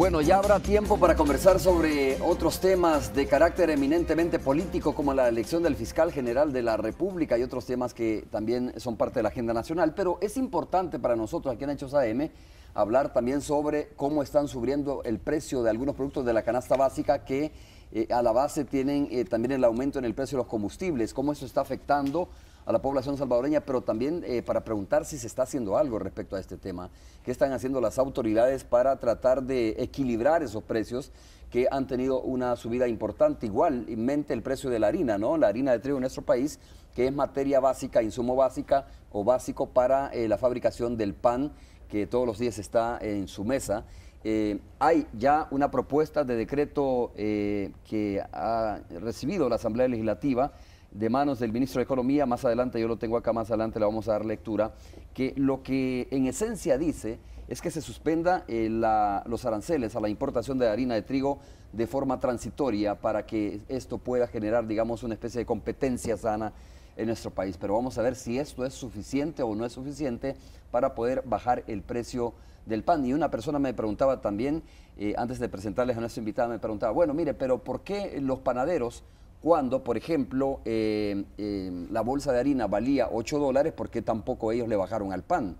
Bueno, ya habrá tiempo para conversar sobre otros temas de carácter eminentemente político, como la elección del fiscal general de la República y otros temas que también son parte de la agenda nacional. Pero es importante para nosotros aquí en Hechos AM hablar también sobre cómo están subiendo el precio de algunos productos de la canasta básica que a la base tienen también el aumento en el precio de los combustibles, cómo eso está afectando a la población salvadoreña, pero también para preguntar si se está haciendo algo respecto a este tema. ¿Qué están haciendo las autoridades para tratar de equilibrar esos precios que han tenido una subida importante? Igualmente el precio de la harina, ¿no? La harina de trigo en nuestro país, que es materia básica, insumo básica o básico para la fabricación del pan, que todos los días está en su mesa. Hay ya una propuesta de decreto que ha recibido la Asamblea Legislativa de manos del ministro de Economía. Más adelante, yo lo tengo acá, más adelante le vamos a dar lectura, que lo que en esencia dice es que se suspenda los aranceles a la importación de harina de trigo de forma transitoria para que esto pueda generar, digamos, una especie de competencia sana en nuestro país. Pero vamos a ver si esto es suficiente o no es suficiente para poder bajar el precio del pan. Y una persona me preguntaba también, antes de presentarles a nuestra invitada, me preguntaba, bueno, mire, pero ¿por qué los panaderos, cuando, por ejemplo, la bolsa de harina valía $8, ¿por qué tampoco ellos le bajaron al pan?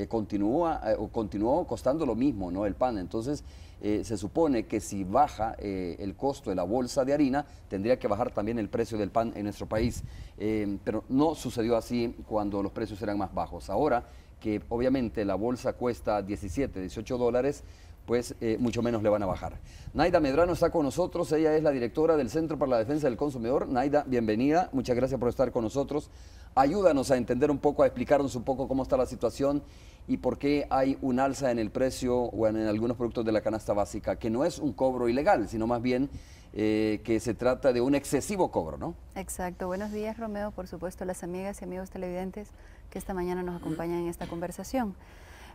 Continuó costando lo mismo, ¿no? El pan. Entonces, se supone que si baja el costo de la bolsa de harina, tendría que bajar también el precio del pan en nuestro país. Pero no sucedió así cuando los precios eran más bajos. Ahora que obviamente la bolsa cuesta 17, 18 dólares, pues mucho menos le van a bajar. Naida Medrano está con nosotros, ella es la directora del Centro para la Defensa del Consumidor. Naida, bienvenida, muchas gracias por estar con nosotros. Ayúdanos a entender un poco, a explicarnos un poco cómo está la situación y por qué hay un alza en el precio o en algunos productos de la canasta básica, que no es un cobro ilegal, sino más bien que se trata de un excesivo cobro, ¿no? Exacto. Buenos días, Romeo, por supuesto, las amigas y amigos televidentes que esta mañana nos acompañan en esta conversación.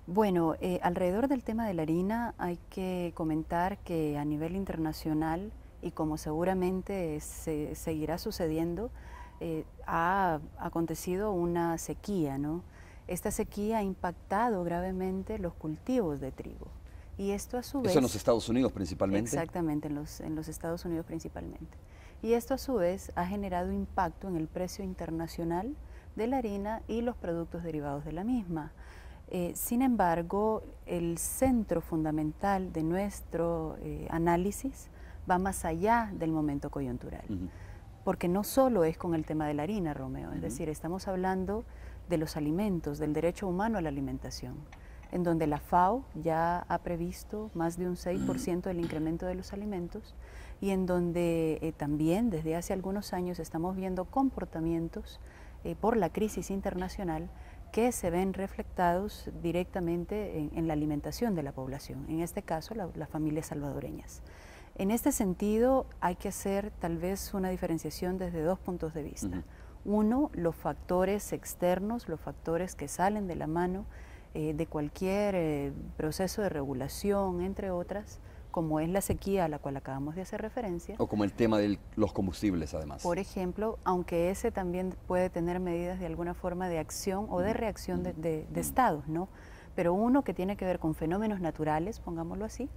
Bueno, alrededor del tema de la harina hay que comentar que a nivel internacional, y como seguramente se seguirá sucediendo, ha acontecido una sequía, ¿no? Esta sequía ha impactado gravemente los cultivos de trigo. Y esto a su vez... Eso en los Estados Unidos principalmente. Exactamente, en los Estados Unidos principalmente. Y esto a su vez ha generado impacto en el precio internacional de la harina y los productos derivados de la misma. Sin embargo, el centro fundamental de nuestro análisis va más allá del momento coyuntural, porque no solo es con el tema de la harina, Romeo, es decir, estamos hablando de los alimentos, del derecho humano a la alimentación, en donde la FAO ya ha previsto más de un 6% del incremento de los alimentos y en donde también desde hace algunos años estamos viendo comportamientos por la crisis internacional que se ven reflectados directamente en la alimentación de la población, en este caso las familias salvadoreñas. En este sentido hay que hacer tal vez una diferenciación desde dos puntos de vista. Uno, los factores externos, los factores que salen de la mano de cualquier proceso de regulación, entre otras, como es la sequía a la cual acabamos de hacer referencia. O como el tema de los combustibles, además. Por ejemplo, aunque ese también puede tener medidas de alguna forma de acción o de reacción de estados, ¿no? Pero uno que tiene que ver con fenómenos naturales, pongámoslo así,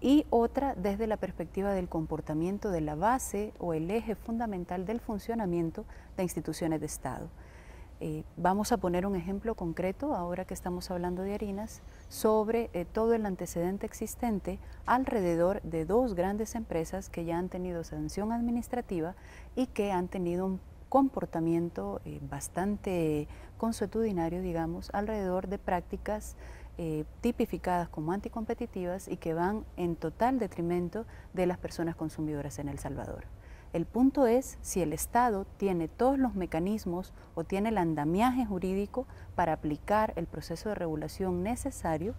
y otra desde la perspectiva del comportamiento de la base o el eje fundamental del funcionamiento de instituciones de Estado. Vamos a poner un ejemplo concreto, ahora que estamos hablando de harinas, sobre todo el antecedente existente alrededor de dos grandes empresas que ya han tenido sanción administrativa y que han tenido un comportamiento bastante consuetudinario, digamos, alrededor de prácticas tipificadas como anticompetitivas y que van en total detrimento de las personas consumidoras en El Salvador. El punto es si el Estado tiene todos los mecanismos o tiene el andamiaje jurídico para aplicar el proceso de regulación necesario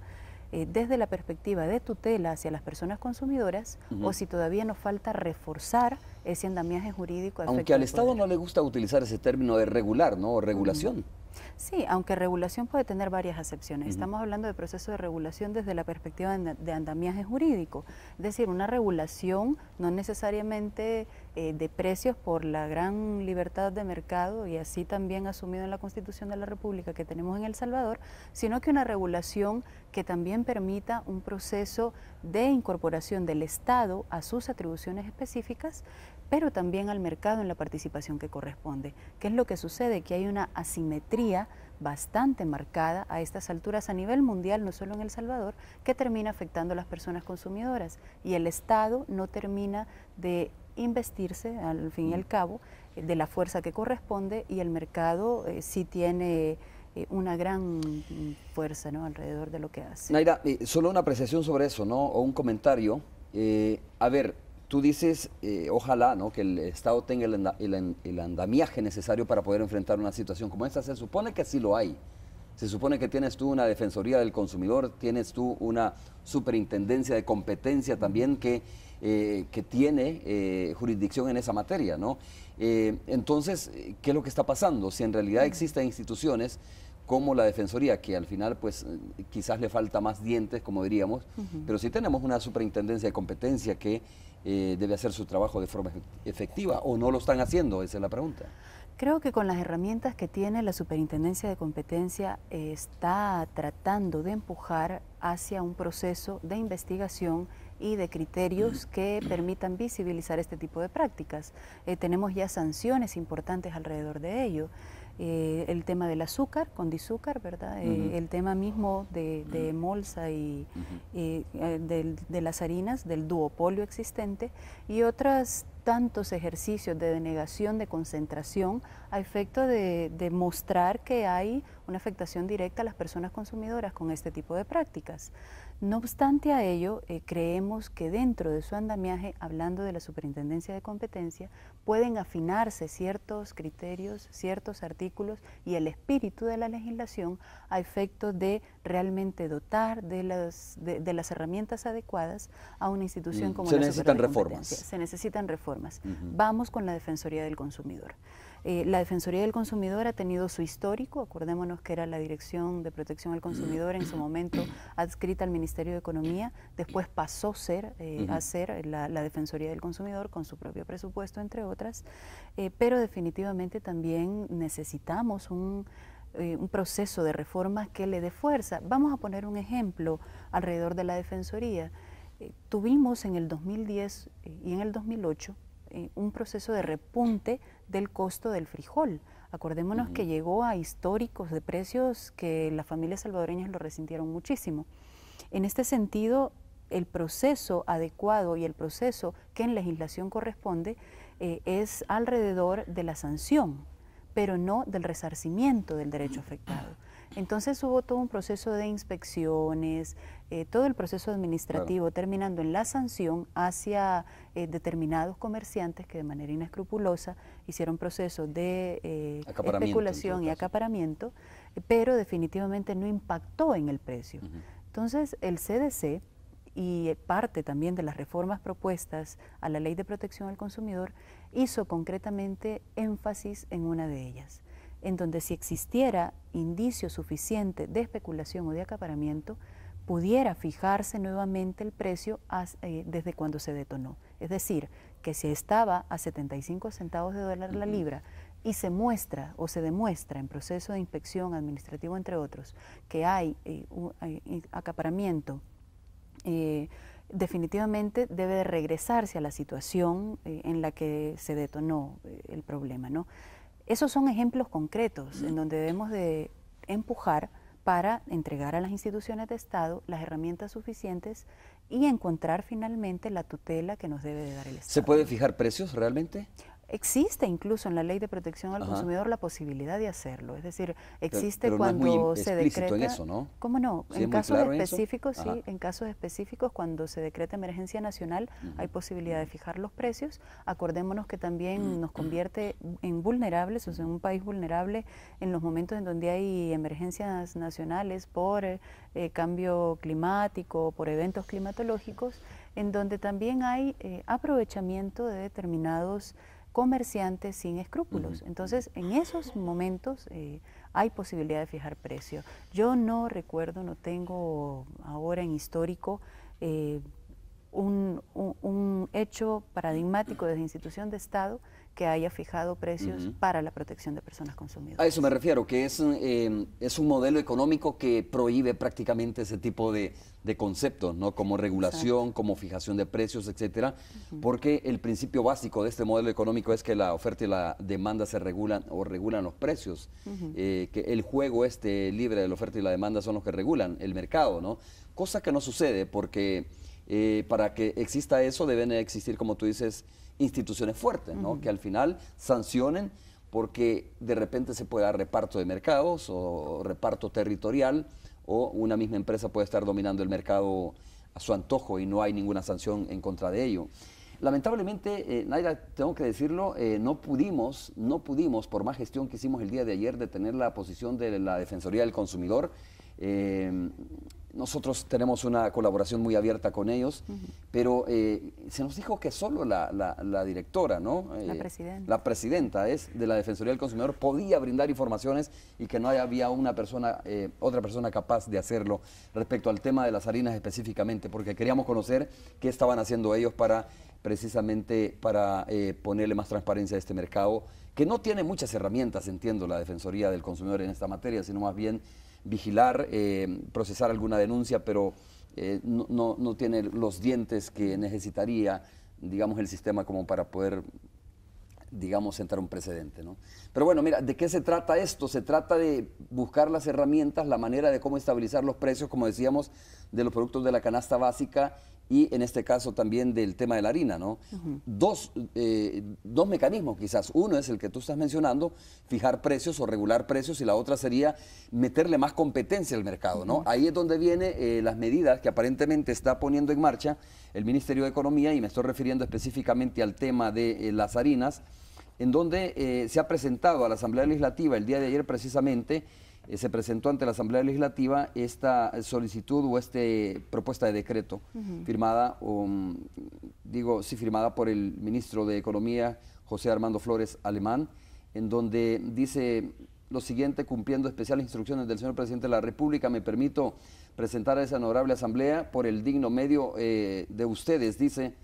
desde la perspectiva de tutela hacia las personas consumidoras o si todavía nos falta reforzar ese andamiaje jurídico. Aunque al Estado no le gusta utilizar ese término de regular, ¿no? O regulación. Sí, aunque regulación puede tener varias acepciones. Estamos hablando de proceso de regulación desde la perspectiva de andamiaje jurídico. Es decir, una regulación no necesariamente de precios por la gran libertad de mercado y así también asumido en la Constitución de la República que tenemos en El Salvador, sino que una regulación que también permita un proceso de incorporación del Estado a sus atribuciones específicas, pero también al mercado en la participación que corresponde. ¿Qué es lo que sucede? Que hay una asimetría bastante marcada a estas alturas a nivel mundial, no solo en El Salvador, que termina afectando a las personas consumidoras y el Estado no termina de investirse, al fin y al cabo, de la fuerza que corresponde y el mercado sí tiene una gran fuerza, ¿no?, alrededor de lo que hace. Naira, solo una apreciación sobre eso, ¿no? O un comentario. A ver, tú dices, ojalá, ¿no?, que el Estado tenga el andamiaje necesario para poder enfrentar una situación como esta. Se supone que sí lo hay. Se supone que tienes tú una Defensoría del Consumidor, tienes tú una Superintendencia de Competencia también que tiene jurisdicción en esa materia, ¿no? Entonces, ¿qué es lo que está pasando? Si en realidad existen instituciones como la Defensoría, que al final pues quizás le falta más dientes, como diríamos, pero sí tenemos una Superintendencia de Competencia que debe hacer su trabajo de forma efectiva, ¿o no lo están haciendo? Esa es la pregunta. Creo que con las herramientas que tiene la Superintendencia de Competencia está tratando de empujar hacia un proceso de investigación y de criterios que permitan visibilizar este tipo de prácticas. Tenemos ya sanciones importantes alrededor de ello. El tema del azúcar, con Condizúcar, ¿verdad? El tema mismo de Molsa y de las harinas, del duopolio existente y otros tantos ejercicios de denegación de concentración a efecto de mostrar que hay una afectación directa a las personas consumidoras con este tipo de prácticas. No obstante a ello, creemos que dentro de su andamiaje, hablando de la Superintendencia de Competencia, pueden afinarse ciertos criterios, ciertos artículos y el espíritu de la legislación a efecto de realmente dotar de las herramientas adecuadas a una institución como la Superintendencia de Competencia. Reformas. Se necesitan reformas. Vamos con la Defensoría del Consumidor. La Defensoría del Consumidor ha tenido su histórico, acordémonos que era la Dirección de Protección al Consumidor en su momento adscrita al Ministerio de Economía, después pasó a ser la Defensoría del Consumidor con su propio presupuesto, entre otras, pero definitivamente también necesitamos un proceso de reformas que le dé fuerza. Vamos a poner un ejemplo alrededor de la Defensoría. Tuvimos en el 2010 y en el 2008 un proceso de repunte del costo del frijol. Acordémonos que llegó a históricos de precios que las familias salvadoreñas lo resintieron muchísimo. En este sentido, el proceso adecuado y el proceso que en legislación corresponde es alrededor de la sanción, pero no del resarcimiento del derecho afectado. Entonces hubo todo un proceso de inspecciones, todo el proceso administrativo, terminando en la sanción hacia determinados comerciantes que de manera inescrupulosa hicieron procesos de especulación y acaparamiento, pero definitivamente no impactó en el precio. Entonces el CDC y parte también de las reformas propuestas a la Ley de Protección al Consumidor hizo concretamente énfasis en una de ellas, en donde si existiera indicio suficiente de especulación o de acaparamiento, pudiera fijarse nuevamente el precio desde cuando se detonó. Es decir, que si estaba a 75 centavos de dólar la libra y se muestra o se demuestra en proceso de inspección administrativo, entre otros, que hay acaparamiento, definitivamente debe de regresarse a la situación en la que se detonó el problema, ¿no? Esos son ejemplos concretos en donde debemos de empujar para entregar a las instituciones de Estado las herramientas suficientes y encontrar finalmente la tutela que nos debe de dar el Estado. ¿Se puede fijar precios realmente? Existe incluso en la Ley de Protección al Consumidor la posibilidad de hacerlo, es decir, existe pero cuando no es muy se explícito decreta. en eso, ¿no? ¿Cómo no? ¿Sí En casos claro específicos, sí, en casos específicos cuando se decreta emergencia nacional hay posibilidad de fijar los precios. Acordémonos que también nos convierte en vulnerables, o sea, en un país vulnerable en los momentos en donde hay emergencias nacionales por cambio climático, por eventos climatológicos, en donde también hay aprovechamiento de determinados comerciantes sin escrúpulos. Entonces, en esos momentos hay posibilidad de fijar precio. Yo no recuerdo, no tengo ahora en histórico un hecho paradigmático desde institución de Estado que haya fijado precios para la protección de personas consumidoras. A eso me refiero, que es un modelo económico que prohíbe prácticamente ese tipo de conceptos, ¿no? Como regulación, como fijación de precios, etcétera, porque el principio básico de este modelo económico es que la oferta y la demanda se regulan o regulan los precios, que el juego libre de la oferta y la demanda son los que regulan el mercado, ¿no? Cosa que no sucede porque para que exista eso deben existir, como tú dices, instituciones fuertes, ¿no? Que al final sancionen, porque de repente se puede dar reparto de mercados o reparto territorial, o una misma empresa puede estar dominando el mercado a su antojo y no hay ninguna sanción en contra de ello. Lamentablemente, Naira, tengo que decirlo, no pudimos, por más gestión que hicimos el día de ayer, de tener la posición de la Defensoría del Consumidor. Nosotros tenemos una colaboración muy abierta con ellos, pero se nos dijo que solo la directora, ¿no? La presidenta de la Defensoría del Consumidor podía brindar informaciones y que no había otra persona capaz de hacerlo respecto al tema de las harinas específicamente, porque queríamos conocer qué estaban haciendo ellos precisamente para ponerle más transparencia a este mercado, que no tiene muchas herramientas, entiendo, la Defensoría del Consumidor en esta materia, sino más bien vigilar, procesar alguna denuncia, pero no tiene los dientes que necesitaría, digamos, el sistema como para poder, digamos, sentar un precedente, ¿no? Pero bueno, mira, ¿de qué se trata esto? Se trata de buscar las herramientas, la manera de cómo estabilizar los precios, como decíamos, de los productos de la canasta básica y en este caso también del tema de la harina, ¿no? Dos mecanismos quizás. Uno es el que tú estás mencionando, fijar precios o regular precios, y la otra sería meterle más competencia al mercado, ¿no? Ahí es donde vienen las medidas que aparentemente está poniendo en marcha el Ministerio de Economía, y me estoy refiriendo específicamente al tema de las harinas, en donde se ha presentado a la Asamblea Legislativa el día de ayer precisamente. Se presentó ante la Asamblea Legislativa esta solicitud o propuesta de decreto firmada por el ministro de Economía, José Armando Flores Alemán, en donde dice lo siguiente: cumpliendo especiales instrucciones del señor Presidente de la República, me permito presentar a esa honorable Asamblea por el digno medio de ustedes, dice,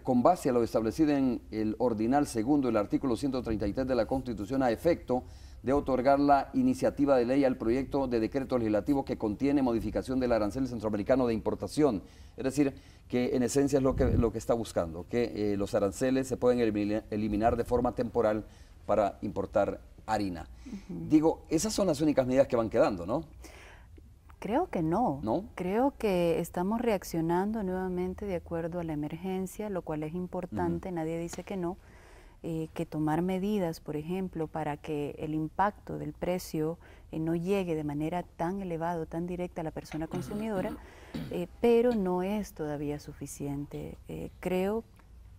con base a lo establecido en el ordinal segundo del artículo 133 de la Constitución, a efecto de otorgar la iniciativa de ley al proyecto de decreto legislativo que contiene modificación del arancel centroamericano de importación. Es decir, que en esencia es lo que está buscando, que los aranceles se pueden eliminar de forma temporal para importar harina. Digo, esas son las únicas medidas que van quedando, ¿no? Creo que no. ¿No? Creo que estamos reaccionando nuevamente de acuerdo a la emergencia, lo cual es importante, nadie dice que no. Que tomar medidas, por ejemplo, para que el impacto del precio no llegue de manera tan elevada, tan directa a la persona consumidora, pero no es todavía suficiente. Creo.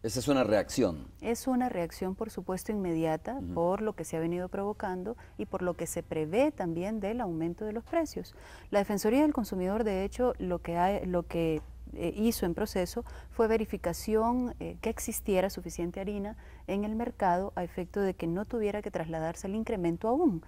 Esa es una reacción. Es una reacción, por supuesto, inmediata por lo que se ha venido provocando y por lo que se prevé también del aumento de los precios. La Defensoría del Consumidor, de hecho, lo que hizo en proceso fue verificación que existiera suficiente harina en el mercado a efecto de que no tuviera que trasladarse el incremento aún.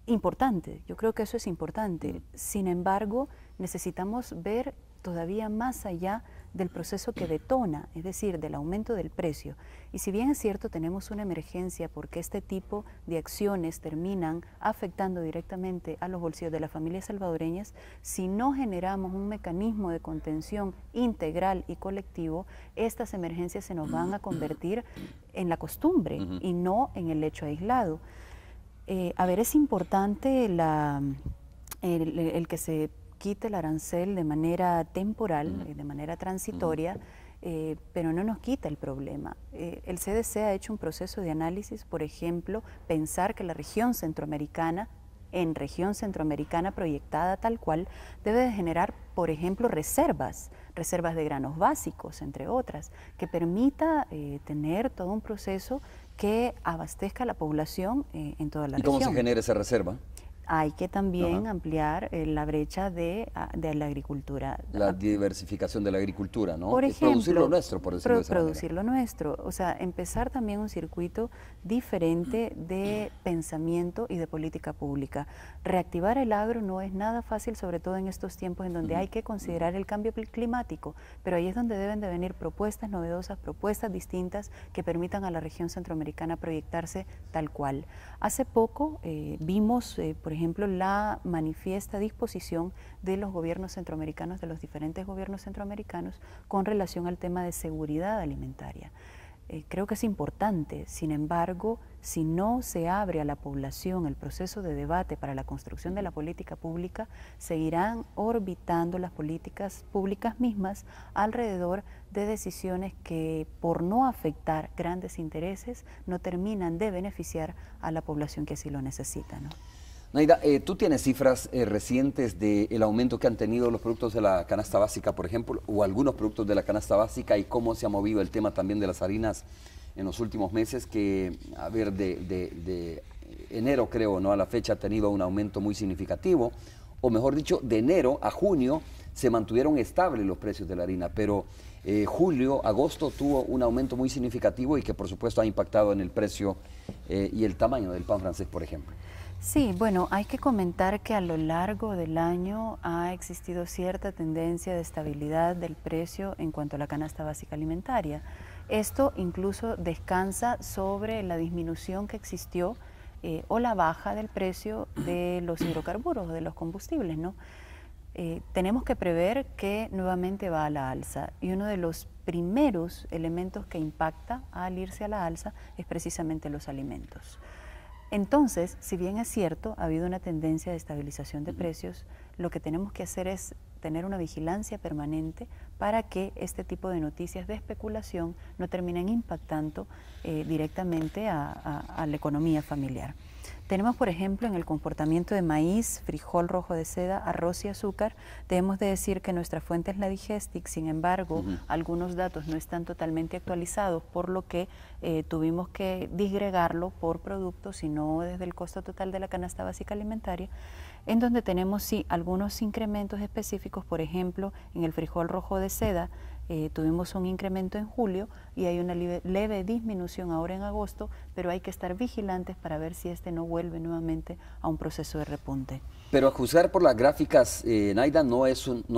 Importante, yo creo que eso es importante. Sin embargo, necesitamos ver todavía más allá del proceso que detona, es decir, del aumento del precio. Y si bien es cierto, tenemos una emergencia porque este tipo de acciones terminan afectando directamente a los bolsillos de las familias salvadoreñas, si no generamos un mecanismo de contención integral y colectivo, estas emergencias se nos van a convertir en la costumbre y no en el hecho aislado. Es importante el que se quite el arancel de manera temporal, de manera transitoria, pero no nos quita el problema. El CDC ha hecho un proceso de análisis, por ejemplo, pensar que la región centroamericana, proyectada tal cual, debe de generar, por ejemplo, reservas de granos básicos, entre otras, que permita tener todo un proceso que abastezca a la población en toda la región. ¿Y cómo se genera esa reserva? hay que también ampliar la brecha de la agricultura. La diversificación de la agricultura, ¿no? Por ejemplo, producir lo nuestro, por decirlo de esa producir manera. lo nuestro. O sea, empezar también un circuito diferente de pensamiento y de política pública. Reactivar el agro no es nada fácil, sobre todo en estos tiempos en donde hay que considerar el cambio climático, pero ahí es donde deben de venir propuestas novedosas, propuestas distintas que permitan a la región centroamericana proyectarse tal cual. Hace poco vimos, por ejemplo, la manifiesta disposición de los gobiernos centroamericanos, de los diferentes gobiernos centroamericanos, con relación al tema de seguridad alimentaria. Creo que es importante, sin embargo, si no se abre a la población el proceso de debate para la construcción de la política pública, seguirán orbitando las políticas públicas mismas alrededor de decisiones que, por no afectar grandes intereses, no terminan de beneficiar a la población que así lo necesita, ¿no? Naida, ¿tú tienes cifras recientes del aumento que han tenido los productos de la canasta básica, por ejemplo, o algunos productos de la canasta básica, y cómo se ha movido el tema también de las harinas en los últimos meses, que, a ver, de enero, creo, ¿no?, a la fecha ha tenido un aumento muy significativo, o mejor dicho, de enero a junio se mantuvieron estables los precios de la harina, pero julio, agosto tuvo un aumento muy significativo y que por supuesto ha impactado en el precio y el tamaño del pan francés, por ejemplo. Sí, bueno, hay que comentar que a lo largo del año ha existido cierta tendencia de estabilidad del precio en cuanto a la canasta básica alimentaria. Esto incluso descansa sobre la disminución que existió o la baja del precio de los hidrocarburos, de los combustibles, ¿no? Tenemos que prever que nuevamente va a la alza, y uno de los primeros elementos que impacta al irse a la alza es precisamente los alimentos. Entonces, si bien es cierto, ha habido una tendencia de estabilización de precios, lo que tenemos que hacer es tener una vigilancia permanente para que este tipo de noticias de especulación no terminen impactando directamente a la economía familiar. Tenemos, por ejemplo, en el comportamiento de maíz, frijol rojo de seda, arroz y azúcar, debemos de decir que nuestra fuente es la Digestic. Sin embargo, algunos datos no están totalmente actualizados, por lo que tuvimos que disgregarlo por productos y no desde el costo total de la canasta básica alimentaria, en donde tenemos sí algunos incrementos específicos. Por ejemplo, en el frijol rojo de seda tuvimos un incremento en julio y hay una leve disminución ahora en agosto, pero hay que estar vigilantes para ver si este no vuelve nuevamente a un proceso de repunte. Pero a juzgar por las gráficas, Naida, no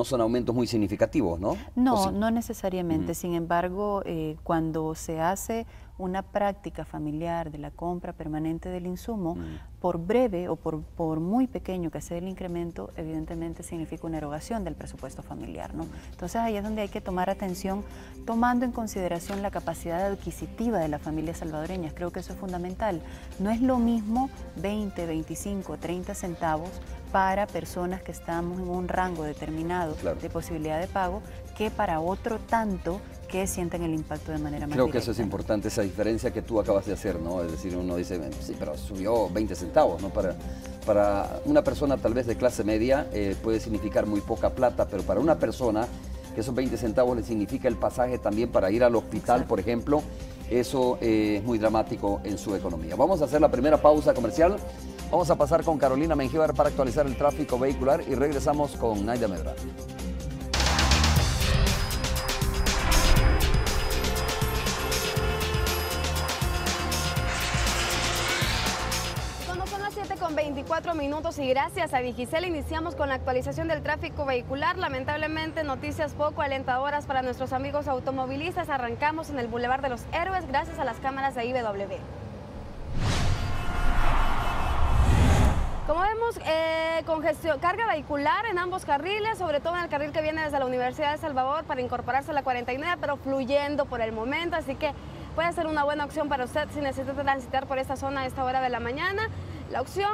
son aumentos muy significativos, ¿no? No, sí? no necesariamente. Sin embargo, cuando se hace una práctica familiar de la compra permanente del insumo, por breve o por muy pequeño que sea el incremento, evidentemente significa una erogación del presupuesto familiar, ¿no? Entonces ahí es donde hay que tomar atención, tomando en consideración la capacidad adquisitiva de las familias salvadoreñas. Creo que eso es fundamental. No es lo mismo 20, 25, 30 centavos para personas que estamos en un rango determinado de posibilidad de pago, que para otro tanto que sienten el impacto de manera más Creo directa. que eso es importante, esa diferencia que tú acabas de hacer, ¿no? Es decir, uno dice, sí, pero subió 20 centavos, ¿no? Para una persona tal vez de clase media puede significar muy poca plata, pero para una persona que esos 20 centavos le significa el pasaje también para ir al hospital, por ejemplo, eso es muy dramático en su economía. Vamos a hacer la primera pausa comercial. Vamos a pasar con Carolina Mengíbar para actualizar el tráfico vehicular y regresamos con Naida Medrano. Cuando son las 7:24 minutos y gracias a Digicel iniciamos con la actualización del tráfico vehicular. Lamentablemente, noticias poco alentadoras para nuestros amigos automovilistas. Arrancamos en el Boulevard de los Héroes gracias a las cámaras de IBW. Como vemos, congestión, carga vehicular en ambos carriles, sobre todo en el carril que viene desde la Universidad de El Salvador para incorporarse a la 49, pero fluyendo por el momento, así que puede ser una buena opción para usted si necesita transitar por esta zona a esta hora de la mañana. La opción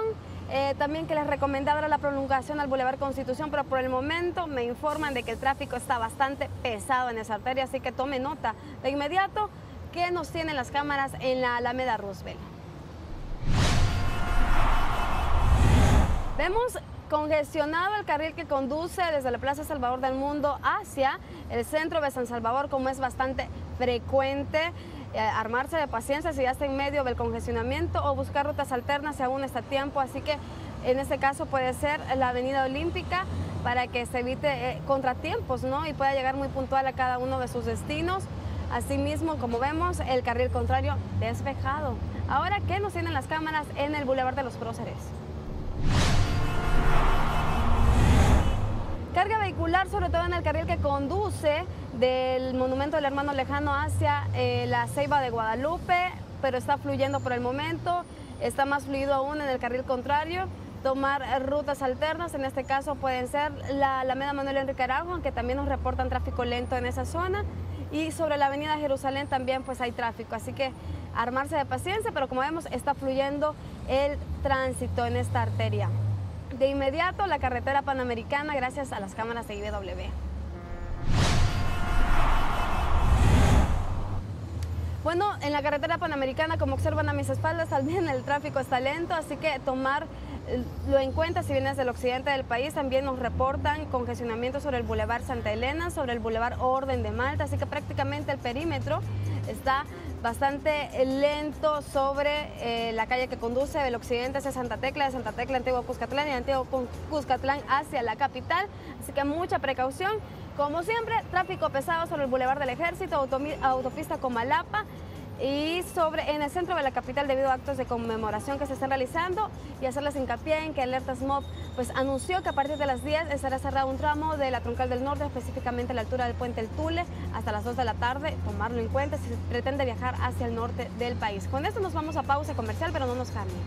también que les recomendaba era la prolongación al Boulevard Constitución, pero por el momento me informan de que el tráfico está bastante pesado en esa arteria, así que tome nota de inmediato que nos tienen las cámaras en la Alameda Roosevelt. Vemos congestionado el carril que conduce desde la Plaza Salvador del Mundo hacia el centro de San Salvador, como es bastante frecuente. Armarse de paciencia si ya está en medio del congestionamiento o buscar rutas alternas si aún está a tiempo. Así que En este caso puede ser la Avenida Olímpica para que se evite contratiempos, ¿no? Y pueda llegar muy puntual a cada uno de sus destinos. Asimismo, como vemos, el carril contrario despejado. Ahora, ¿qué nos tienen las cámaras en el Boulevard de los Próceres? Carga vehicular, sobre todo en el carril que conduce del Monumento del Hermano Lejano hacia la Ceiba de Guadalupe, pero está fluyendo por el momento. Está más fluido aún en el carril contrario. Tomar rutas alternas, en este caso pueden ser la Alameda Manuel Enrique Araujo, aunque también nos reportan tráfico lento en esa zona. Y sobre la Avenida Jerusalén también pues hay tráfico, así que armarse de paciencia, pero como vemos está fluyendo el tránsito en esta arteria. De inmediato la carretera panamericana gracias a las cámaras de IBW. Bueno, en la carretera panamericana, como observan a mis espaldas, también el tráfico está lento, así que tomarlo en cuenta si vienes del occidente del país. También nos reportan congestionamiento sobre el Boulevard Santa Elena, sobre el Boulevard Orden de Malta, así que prácticamente el perímetro está bastante lento sobre la calle que conduce del occidente hacia Santa Tecla, de Santa Tecla, Antiguo Cuscatlán y Antiguo Cuscatlán hacia la capital, así que mucha precaución. Como siempre, tráfico pesado sobre el Boulevard del Ejército, autopista Comalapa y en el centro de la capital debido a actos de conmemoración que se están realizando, y hacerles hincapié en que Alertas MOB pues anunció que a partir de las 10 estará cerrado un tramo de la Troncal del Norte, específicamente a la altura del Puente El Tule, hasta las 2 de la tarde, tomarlo en cuenta si se pretende viajar hacia el norte del país. Con esto nos vamos a pausa comercial, pero no nos cambien.